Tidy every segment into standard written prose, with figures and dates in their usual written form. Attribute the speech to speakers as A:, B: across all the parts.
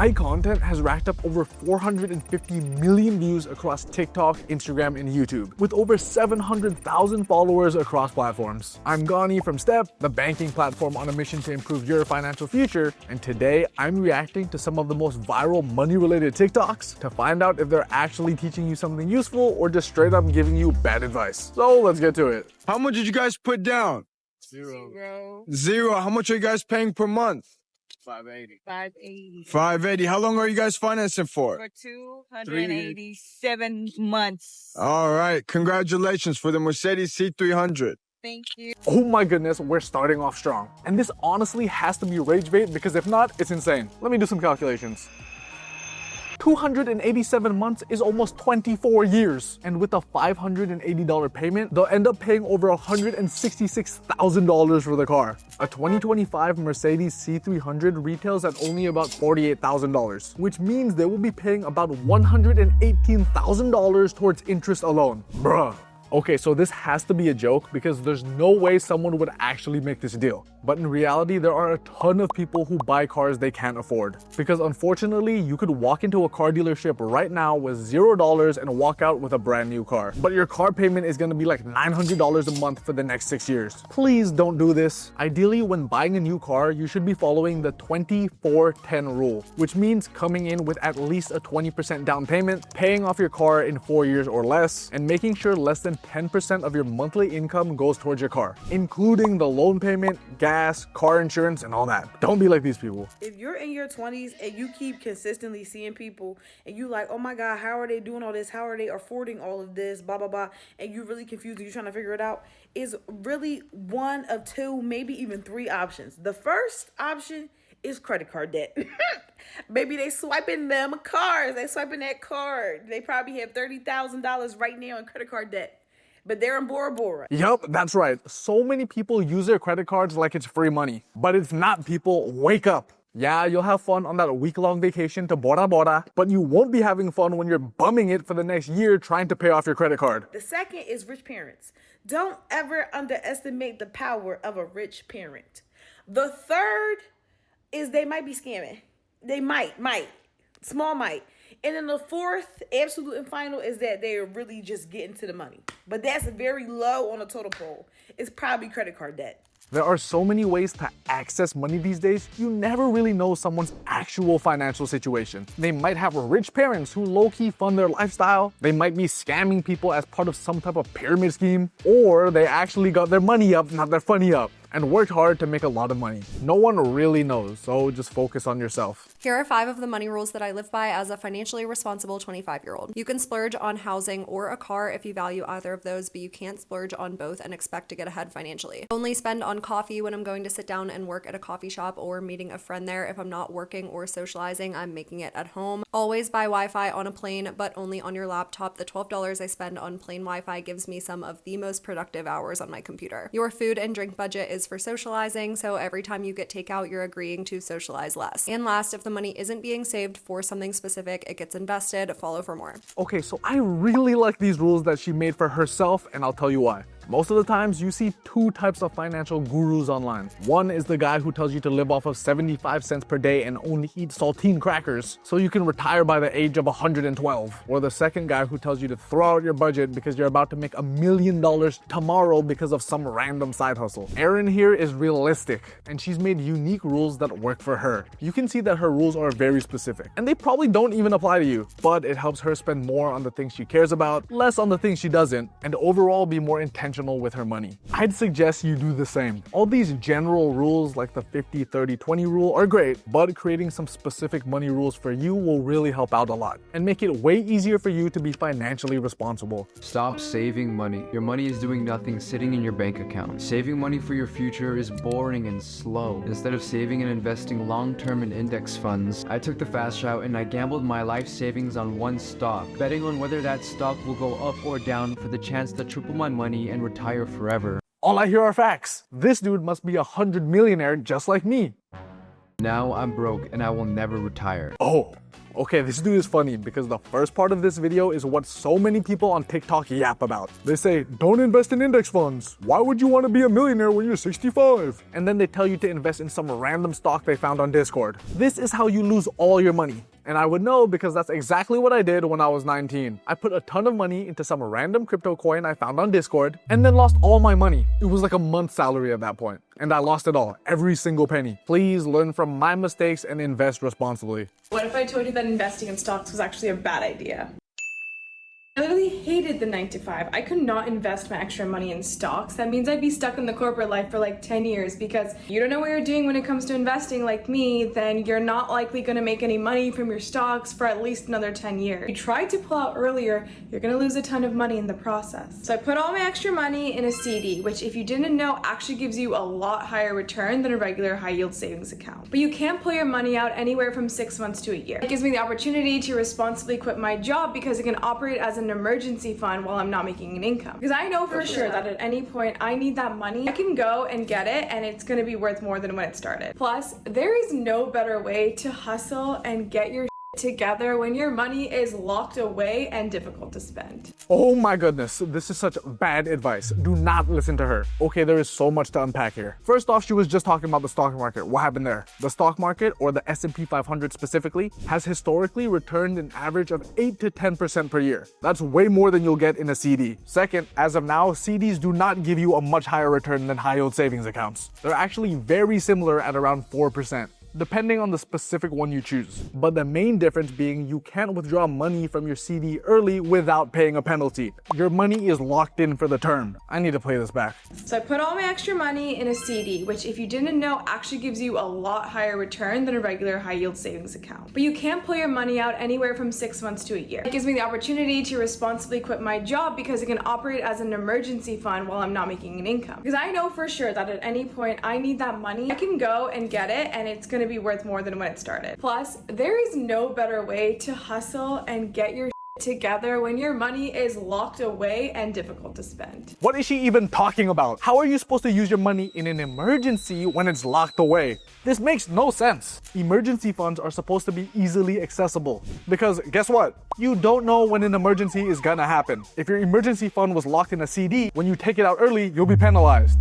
A: My content has racked up over 450 million views across TikTok, Instagram, and YouTube, with over 700,000 followers across platforms. I'm Gani from Step, the banking platform on a mission to improve your financial future, and today I'm reacting to some of the most viral money-related TikToks to find out if they're actually teaching you something useful or just straight up giving you bad advice. So let's get to it.
B: How much did you guys put down? Zero. How much are you guys paying per month?
C: 580.
B: 580. How long are you guys financing for?
C: For 287 months.
B: All right. Congratulations for the Mercedes C300.
C: Thank you.
A: Oh my goodness, we're starting off strong. And this honestly has to be rage bait because if not, it's insane. Let me do some calculations. 287 months is almost 24 years. And with a $580 payment, they'll end up paying over $166,000 for the car. A 2025 Mercedes C300 retails at only about $48,000, which means they will be paying about $118,000 towards interest alone. Bruh. Okay, so this has to be a joke because there's no way someone would actually make this deal. But in reality, there are a ton of people who buy cars they can't afford. Because unfortunately, you could walk into a car dealership right now with $0 and walk out with a brand new car. But your car payment is gonna be like $900 a month for the next 6 years. Please don't do this. Ideally, when buying a new car, you should be following the 24-10 rule, which means coming in with at least a 20% down payment, paying off your car in 4 years or less, and making sure less than 10% of your monthly income goes towards your car, including the loan payment, gas, car insurance, and all that. Don't be like these people.
D: If you're in your 20s and you keep consistently seeing people and you like, oh my God, how are they doing all this? How are they affording all of this? Blah, blah, blah. And you're really confused and you're trying to figure it out, is really one of two, maybe even three options. The first option is credit card debt. Maybe they swiping them cars. They swiping that card. They probably have $30,000 right now in credit card debt. But they're in Bora Bora.
A: Yup, that's right. So many people use their credit cards like it's free money. But it's not, people. Wake up. Yeah, you'll have fun on that week-long vacation to Bora Bora, but you won't be having fun when you're bumming it for the next year trying to pay off your credit card.
D: The second is rich parents. Don't ever underestimate the power of a rich parent. The third is they might be scamming. They might. Small might. And then the fourth, absolute and final, is that they're really just getting to the money. But that's very low on the total pole. It's probably credit card debt.
A: There are so many ways to access money these days, you never really know someone's actual financial situation. They might have rich parents who low-key fund their lifestyle, they might be scamming people as part of some type of pyramid scheme, or they actually got their money up, not their funny up, and worked hard to make a lot of money. No one really knows, so just focus on yourself.
E: Here are 5 of the money rules that I live by as a financially responsible 25-year-old. You can splurge on housing or a car if you value either of those, but you can't splurge on both and expect to get ahead financially. Only spend on coffee when I'm going to sit down and work at a coffee shop or meeting a friend there. If I'm not working or socializing, I'm making it at home. Always buy Wi-Fi on a plane, but only on your laptop. The $12 I spend on plane Wi-Fi gives me some of the most productive hours on my computer. Your food and drink budget is for socializing, so every time you get takeout, you're agreeing to socialize less. And last, if the money isn't being saved for something specific, it gets invested. Follow for more.
A: Okay, so I really like these rules that she made for herself, and I'll tell you why. Most of the times, you see 2 types of financial gurus online. One is the guy who tells you to live off of 75 cents per day and only eat saltine crackers so you can retire by the age of 112. Or the second guy who tells you to throw out your budget because you're about to make $1 million tomorrow because of some random side hustle. Erin here is realistic, and she's made unique rules that work for her. You can see that her rules are very specific, and they probably don't even apply to you, but it helps her spend more on the things she cares about, less on the things she doesn't, and overall be more intentional with her money. I'd suggest you do the same. All these general rules like the 50-30-20 rule are great, but creating some specific money rules for you will really help out a lot and make it way easier for you to be financially responsible.
F: Stop saving money. Your money is doing nothing sitting in your bank account. Saving money for your future is boring and slow. Instead of saving and investing long-term in index funds, I took the fast route and I gambled my life savings on one stock, betting on whether that stock will go up or down for the chance to triple my money and retire forever.
A: All I hear are facts. This dude must be 100 millionaire just like me.
F: Now I'm broke and I will never retire.
A: Oh, okay, this dude is funny because the first part of this video is what so many people on TikTok yap about. They say, don't invest in index funds. Why would you want to be a millionaire when you're 65? And then they tell you to invest in some random stock they found on Discord. This is how you lose all your money. And I would know because that's exactly what I did when I was 19. I put a ton of money into some random crypto coin I found on Discord and then lost all my money. It was like a month's salary at that point. And I lost it all, every single penny. Please learn from my mistakes and invest responsibly.
G: What if I told you that investing in stocks was actually a bad idea? I literally hated the 9 to 5. I could not invest my extra money in stocks. That means I'd be stuck in the corporate life for like 10 years because you don't know what you're doing when it comes to investing like me, then you're not likely going to make any money from your stocks for at least another 10 years. If you tried to pull out earlier, you're going to lose a ton of money in the process. So I put all my extra money in a CD, which if you didn't know actually gives you a lot higher return than a regular high yield savings account. But you can't pull your money out anywhere from 6 months to a year. It gives me the opportunity to responsibly quit my job because it can operate as an emergency fund while I'm not making an income. Because I know for sure that at any point I need that money, I can go and get it and it's going to be worth more than when it started. Plus, there is no better way to hustle and get your together when your money is locked away and difficult to spend.
A: Oh my goodness, this is such bad advice. Do not listen to her. Okay, there is so much to unpack here. First off, she was just talking about the stock market. What happened there? The stock market, or the S&P 500 specifically, has historically returned an average of 8 to 10% per year. That's way more than you'll get in a CD. Second, as of now, CDs do not give you a much higher return than high-yield savings accounts. They're actually very similar at around 4%. Depending on the specific one you choose. But the main difference being you can't withdraw money from your CD early without paying a penalty. Your money is locked in for the term. I need to play this back.
G: So I put all my extra money in a CD, which if you didn't know actually gives you a lot higher return than a regular high yield savings account. But you can't pull your money out anywhere from 6 months to a year. It gives me the opportunity to responsibly quit my job because it can operate as an emergency fund while I'm not making an income. Because I know for sure that at any point I need that money, I can go and get it and it's going to be worth more than when it started. Plus, there is no better way to hustle and get your together when your money is locked away and difficult to spend.
A: What is she even talking about? How are you supposed to use your money in an emergency when it's locked away? This makes no sense. Emergency funds are supposed to be easily accessible. Because guess what? You don't know when an emergency is gonna happen. If your emergency fund was locked in a CD, when you take it out early, you'll be penalized.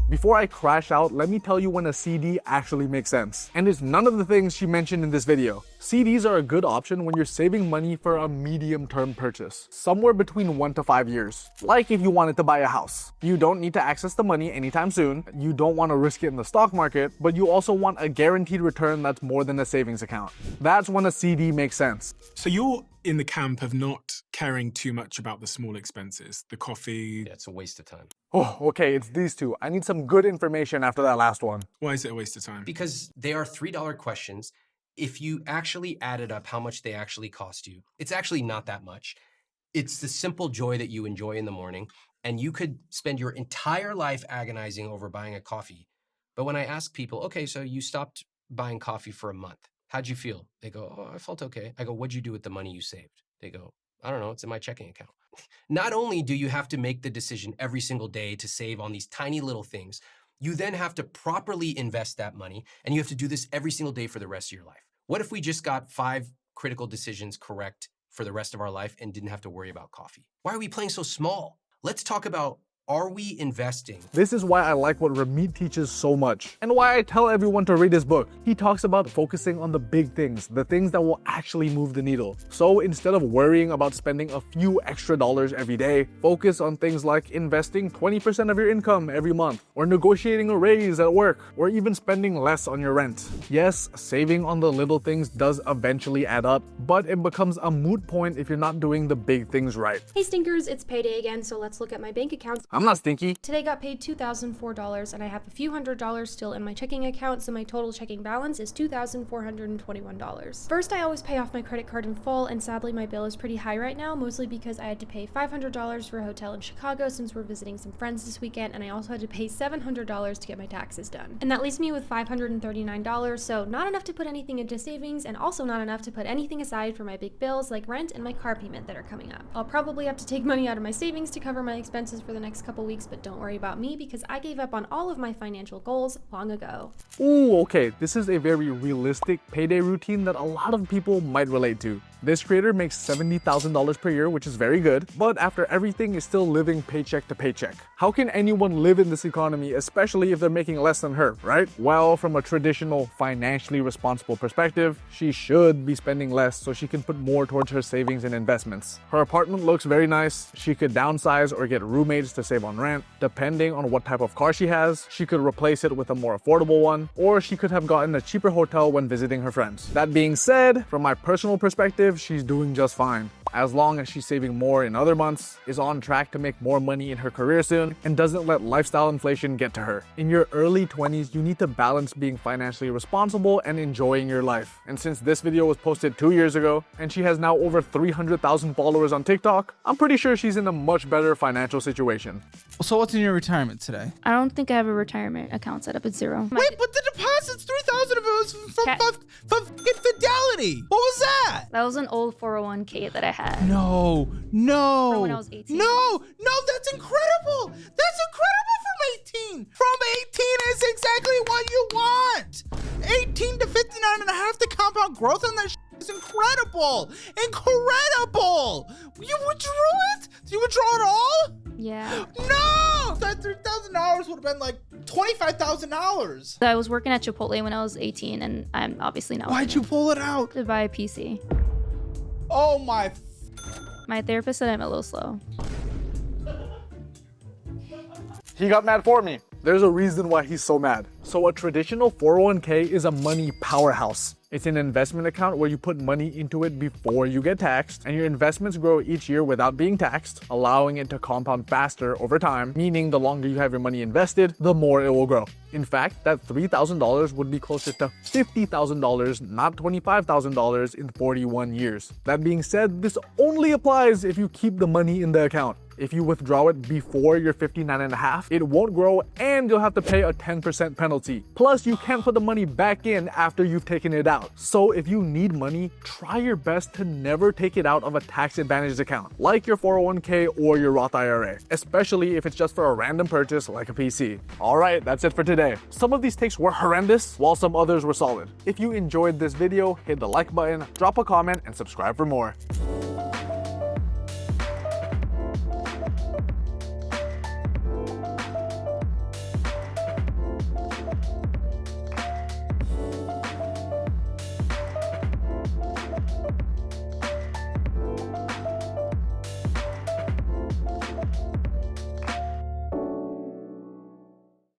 A: Before I crash out, let me tell you when a CD actually makes sense. And it's none of the things she mentioned in this video. CDs are a good option when you're saving money for a medium-term purchase, somewhere between 1 to 5 years. Like if you wanted to buy a house. You don't need to access the money anytime soon, you don't want to risk it in the stock market, but you also want a guaranteed return that's more than a savings account. That's when a CD makes sense.
H: So you're in the camp of not caring too much about the small expenses, the coffee.
I: Yeah, it's a waste of time.
A: Oh, okay, it's these two. I need some good information after that last one.
H: Why is it a waste of time?
I: Because they are $3 questions. If you actually added up how much they actually cost you, it's actually not that much. It's the simple joy that you enjoy in the morning, and you could spend your entire life agonizing over buying a coffee. But when I ask people, okay, so you stopped buying coffee for a month. How'd you feel? They go, oh, I felt okay. I go, what'd you do with the money you saved? They go, I don't know, it's in my checking account. Not only do you have to make the decision every single day to save on these tiny little things, you then have to properly invest that money, and you have to do this every single day for the rest of your life. What if we just got 5 critical decisions correct for the rest of our life and didn't have to worry about coffee? Why are we playing so small? Let's talk about, are we investing?
A: This is why I like what Ramit teaches so much, and why I tell everyone to read his book. He talks about focusing on the big things, the things that will actually move the needle. So instead of worrying about spending a few extra dollars every day, focus on things like investing 20% of your income every month, or negotiating a raise at work, or even spending less on your rent. Yes, saving on the little things does eventually add up, but it becomes a moot point if you're not doing the big things right.
J: Hey stinkers, it's payday again, so let's look at my bank account.
A: I'm not stinky.
J: Today got paid $2,004 and I have a few $100s still in my checking account, so my total checking balance is $2,421. First, I always pay off my credit card in full, and sadly my bill is pretty high right now, mostly because I had to pay $500 for a hotel in Chicago since we're visiting some friends this weekend, and I also had to pay $700 to get my taxes done. And that leaves me with $539, so not enough to put anything into savings, and also not enough to put anything aside for my big bills like rent and my car payment that are coming up. I'll probably have to take money out of my savings to cover my expenses for the next couple weeks, but don't worry about me because I gave up on all of my financial goals long ago.
A: Ooh, okay, this is a very realistic payday routine that a lot of people might relate to. This creator makes $70,000 per year, which is very good, but after everything is still living paycheck to paycheck. How can anyone live in this economy, especially if they're making less than her, right? Well, from a traditional financially responsible perspective, she should be spending less so she can put more towards her savings and investments. Her apartment looks very nice. She could downsize or get roommates to save on rent. Depending on what type of car she has, she could replace it with a more affordable one, or she could have gotten a cheaper hotel when visiting her friends. That being said, from my personal perspective, she's doing just fine. As long as she's saving more in other months, is on track to make more money in her career soon, and doesn't let lifestyle inflation get to her. In your early 20s, you need to balance being financially responsible and enjoying your life. And since this video was posted 2 years ago, and she has now over 300,000 followers on TikTok, I'm pretty sure she's in a much better financial situation.
K: So what's in your retirement today?
L: I don't think I have a retirement account set up at zero.
K: Wait, but the deposit's 3,000 of it was from Fidelity. What was that?
L: That was an old 401k that I had.
K: No.
L: From when I was 18.
K: No, that's incredible. That's incredible from 18. From 18 is exactly what you want. 18 to 59 and a half, the compound growth on that is incredible. Incredible. You withdrew it? Did you withdraw it all?
L: Yeah.
K: No! That $3,000 would have been like $25,000.
L: I was working at Chipotle when I was 18, and I'm obviously not.
K: Why'd you pull it out?
L: To buy a PC.
K: Oh my.
L: My therapist said I'm a little slow.
A: He got mad for me. There's a reason why he's so mad. So a traditional 401k is a money powerhouse. It's an investment account where you put money into it before you get taxed, and your investments grow each year without being taxed, allowing it to compound faster over time, meaning the longer you have your money invested, the more it will grow. In fact, that $3,000 would be closer to $50,000, not $25,000 in 41 years. That being said, this only applies if you keep the money in the account. If you withdraw it before you're 59 and a half, it won't grow and you'll have to pay a 10% penalty. Plus, you can't put the money back in after you've taken it out. So if you need money, try your best to never take it out of a tax-advantaged account, like your 401k or your Roth IRA, especially if it's just for a random purchase like a PC. All right, that's it for today. Some of these takes were horrendous, while some others were solid. If you enjoyed this video, hit the like button, drop a comment, and subscribe for more.